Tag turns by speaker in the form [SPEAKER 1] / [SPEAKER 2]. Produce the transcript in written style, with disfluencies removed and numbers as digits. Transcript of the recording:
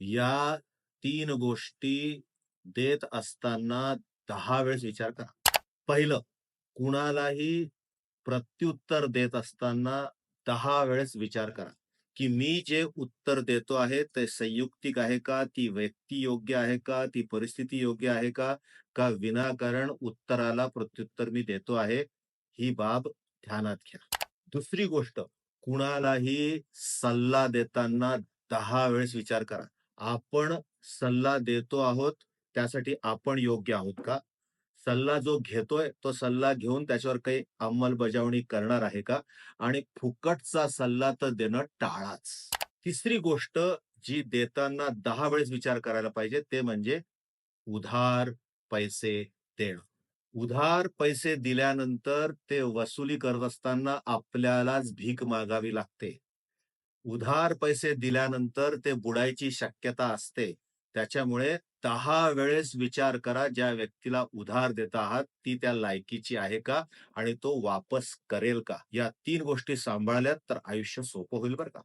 [SPEAKER 1] या 3 गोष्टी देत असताना 10 वेळेस विचार करा. पहिलं, कुणालाही प्रत्युत्तर देत असताना 10 वेळेस विचार करा, की मी जे उत्तर देतो आहे ते संयुक्तिक आहे का? ती व्यक्ती योग्य आहे का? ती परिस्थिती योग्य आहे का? का विनाकारण उत्तराला प्रत्युत्तर मी देतो आहे? ही बाब ध्यानात घ्या. दुसरी गोष्ट, कुणालाही सल्ला देताना 10 वेळेस विचार करा. आपण सल्ला देतो आहोत, त्यासाठी आपण योग्य आहोत का? सल्ला जो घेतोय, तो सल्ला घेऊन त्याच्यावर काही अंमलबजावणी करणार आहे का? आणि फुकटचा सल्ला तर देणं टाळाच. तिसरी गोष्ट जी देताना 10 वेळेस विचार करायला पाहिजे, ते म्हणजे उधार पैसे देणं. उधार पैसे दिल्यानंतर ते वसुली करत असताना आपल्यालाच भीक मागावी लागते. उधार पैसे दिल्यानंतर ते बुडायची शक्यता असते. त्याच्यामुळे 10 वेळेस विचार करा, ज्या व्यक्तीला उधार देत आहात, ती त्या लायकीची आहे का? आणि तो वापस करेल का? या 3 गोष्टी सांभाळल्यात तर आयुष्य सोपं होईल बरं का.